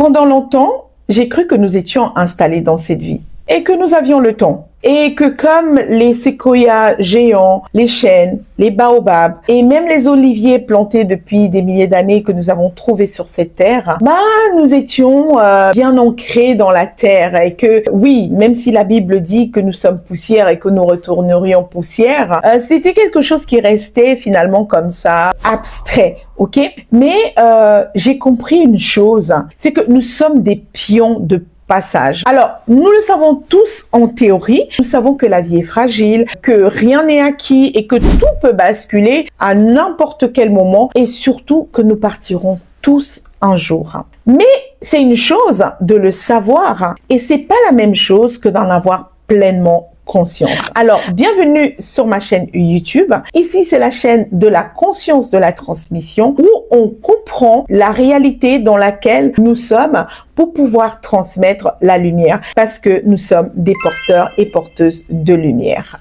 Pendant longtemps, j'ai cru que nous étions installés dans cette vie et que nous avions le temps. Et que comme les séquoias géants, les chênes, les baobabs et même les oliviers plantés depuis des milliers d'années que nous avons trouvés sur cette terre, nous étions bien ancrés dans la terre et que oui, même si la Bible dit que nous sommes poussière et que nous retournerions poussière, c'était quelque chose qui restait finalement comme ça, abstrait. Ok, mais j'ai compris une chose, c'est que nous sommes des pions de passage. Alors, nous le savons tous en théorie, nous savons que la vie est fragile, que rien n'est acquis et que tout peut basculer à n'importe quel moment et surtout que nous partirons tous un jour. Mais c'est une chose de le savoir et c'est pas la même chose que d'en avoir pleinement conscience. Alors, bienvenue sur ma chaîne YouTube. Ici, c'est la chaîne de la conscience de la transmission où on comprend la réalité dans laquelle nous sommes pour pouvoir transmettre la lumière parce que nous sommes des porteurs et porteuses de lumière.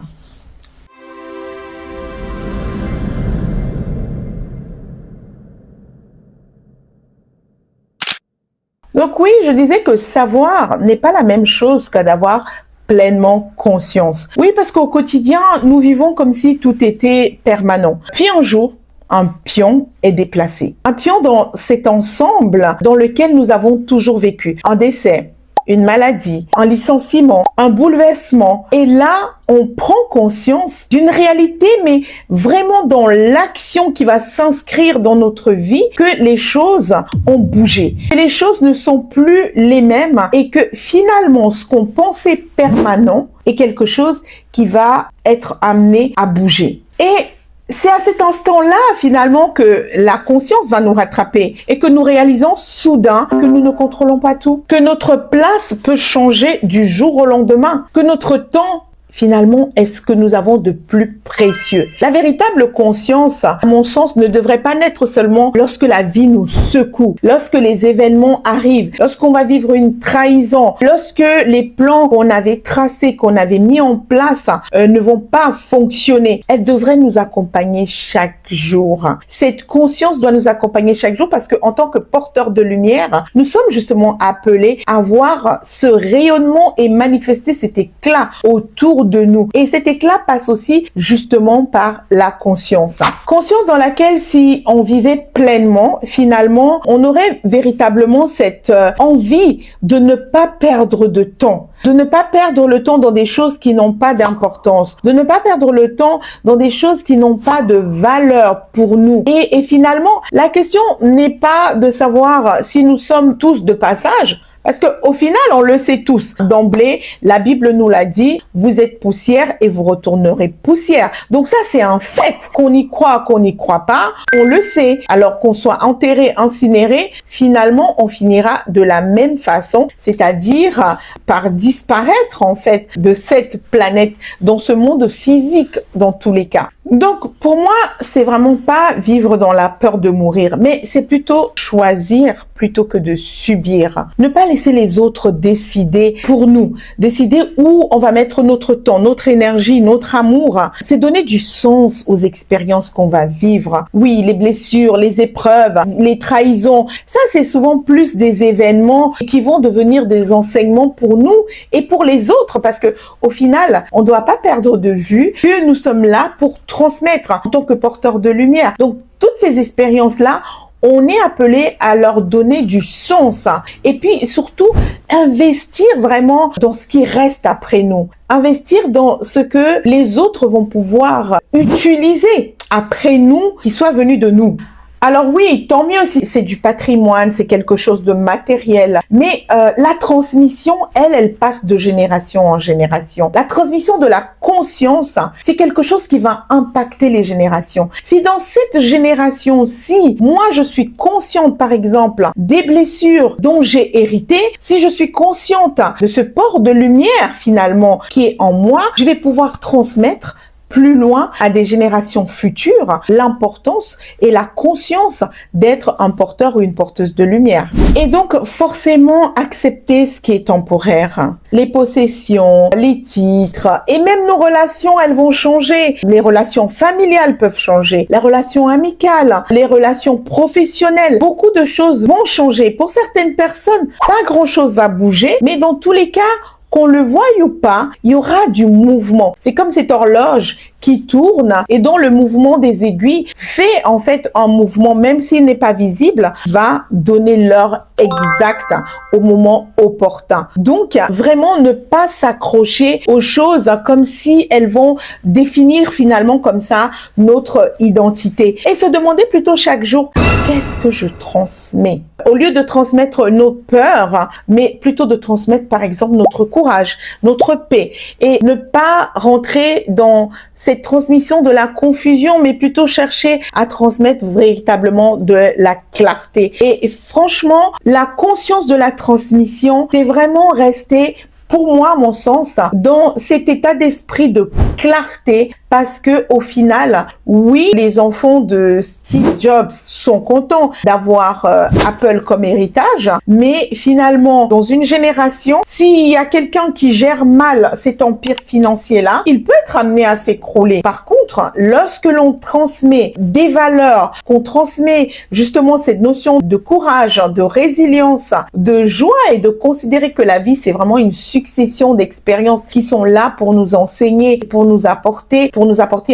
Donc oui, je disais que savoir n'est pas la même chose que d'avoir pleinement conscience. Oui, parce qu'au quotidien, nous vivons comme si tout était permanent. Puis un jour, un pion est déplacé. Un pion dans cet ensemble dans lequel nous avons toujours vécu. Un décès, une maladie, un licenciement, un bouleversement. Et là, on prend conscience d'une réalité, mais vraiment dans l'action qui va s'inscrire dans notre vie, que les choses ont bougé. Que les choses ne sont plus les mêmes et que finalement, ce qu'on pensait permanent est quelque chose qui va être amené à bouger. Et c'est à cet instant-là, finalement, que la conscience va nous rattraper et que nous réalisons soudain que nous ne contrôlons pas tout, que notre place peut changer du jour au lendemain, que notre temps, finalement, est ce que nous avons de plus précieux. La véritable conscience, à mon sens, ne devrait pas naître seulement lorsque la vie nous secoue, lorsque les événements arrivent, lorsqu'on va vivre une trahison, lorsque les plans qu'on avait tracés, qu'on avait mis en place ne vont pas fonctionner. Elle devrait nous accompagner chaque jour. Cette conscience doit nous accompagner chaque jour parce qu'en tant que porteurs de lumière, nous sommes justement appelés à voir ce rayonnement et manifester cet éclat autour de nous. Et cet éclat passe aussi justement par la conscience. Conscience dans laquelle si on vivait pleinement, finalement, on aurait véritablement cette envie de ne pas perdre de temps. De ne pas perdre le temps dans des choses qui n'ont pas d'importance. De ne pas perdre le temps dans des choses qui n'ont pas de valeur pour nous. Et finalement, la question n'est pas de savoir si nous sommes tous de passage. Parce qu'au final, on le sait tous. D'emblée, la Bible nous l'a dit, vous êtes poussière et vous retournerez poussière. Donc ça, c'est un fait. Qu'on y croit, qu'on n'y croit pas, on le sait. Alors qu'on soit enterré, incinéré, finalement, on finira de la même façon, c'est-à-dire par disparaître, en fait, de cette planète, dans ce monde physique, dans tous les cas. Donc, pour moi, c'est vraiment pas vivre dans la peur de mourir, mais c'est plutôt choisir plutôt que de subir. Ne pas laisser les autres décider pour nous, décider où on va mettre notre temps, notre énergie, notre amour. C'est donner du sens aux expériences qu'on va vivre. Oui, les blessures, les épreuves, les trahisons, ça c'est souvent plus des événements qui vont devenir des enseignements pour nous et pour les autres parce que au final, on ne doit pas perdre de vue que nous sommes là pour transmettre en tant que porteurs de lumière. Donc, toutes ces expériences-là, on est appelé à leur donner du sens et puis surtout investir vraiment dans ce qui reste après nous. Investir dans ce que les autres vont pouvoir utiliser après nous, qui soit venu de nous. Alors oui, tant mieux si c'est du patrimoine, c'est quelque chose de matériel. Mais la transmission, elle passe de génération en génération. La transmission de la conscience, c'est quelque chose qui va impacter les générations. Si dans cette génération-ci, moi je suis consciente par exemple des blessures dont j'ai hérité, si je suis consciente de ce port de lumière finalement qui est en moi, je vais pouvoir transmettre plus loin à des générations futures l'importance et la conscience d'être un porteur ou une porteuse de lumière. Et donc forcément accepter ce qui est temporaire. Les possessions, les titres et même nos relations, elles vont changer. Les relations familiales peuvent changer, les relations amicales, les relations professionnelles. Beaucoup de choses vont changer. Pour certaines personnes, pas grand-chose va bouger, mais dans tous les cas, qu'on le voie ou pas, il y aura du mouvement. C'est comme cette horloge qui tourne et dont le mouvement des aiguilles fait en fait un mouvement, même s'il n'est pas visible, va donner l'heure exacte au moment opportun. Donc, vraiment ne pas s'accrocher aux choses comme si elles vont définir finalement comme ça notre identité. Et se demander plutôt chaque jour, qu'est-ce que je transmets? Au lieu de transmettre nos peurs, mais plutôt de transmettre par exemple notre courage, notre paix, et ne pas rentrer dans cette transmission de la confusion, mais plutôt chercher à transmettre véritablement de la clarté. Et franchement, la conscience de la transmission, c'est vraiment rester, pour moi, à mon sens, dans cet état d'esprit de clarté, parce que au final, oui, les enfants de Steve Jobs sont contents d'avoir Apple comme héritage, mais finalement, dans une génération, s'il y a quelqu'un qui gère mal cet empire financier-là, il peut être amené à s'écrouler. Par contre, lorsque l'on transmet des valeurs, qu'on transmet justement cette notion de courage, de résilience, de joie et de considérer que la vie, c'est vraiment une succession d'expériences qui sont là pour nous enseigner, pour nous apporter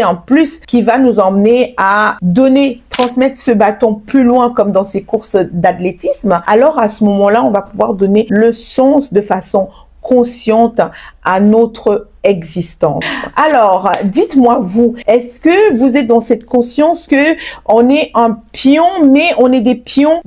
un plus qui va nous emmener à transmettre ce bâton plus loin comme dans ces courses d'athlétisme, alors à ce moment-là, on va pouvoir donner le sens de façon consciente à notre existence. Alors, dites-moi vous, est-ce que vous êtes dans cette conscience que on est un pion, mais on est des pions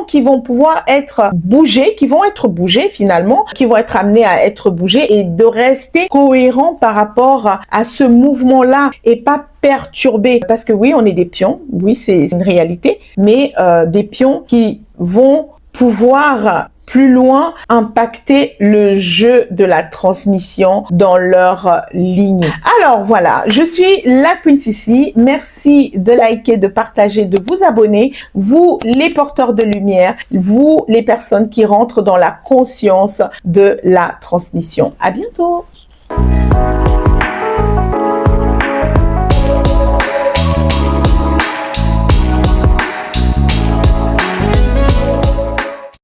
qui vont pouvoir être bougés, qui vont être bougés finalement, qui vont être amenés à être bougés et de rester cohérent par rapport à ce mouvement-là et pas perturbé. Parce que oui, on est des pions, oui, c'est une réalité, mais des pions qui vont pouvoir plus loin impacter le jeu de la transmission dans leur ligne. Alors voilà, je suis la Queen Sissi. Merci de liker, de partager, de vous abonner. Vous, les porteurs de lumière, vous, les personnes qui rentrent dans la conscience de la transmission. À bientôt.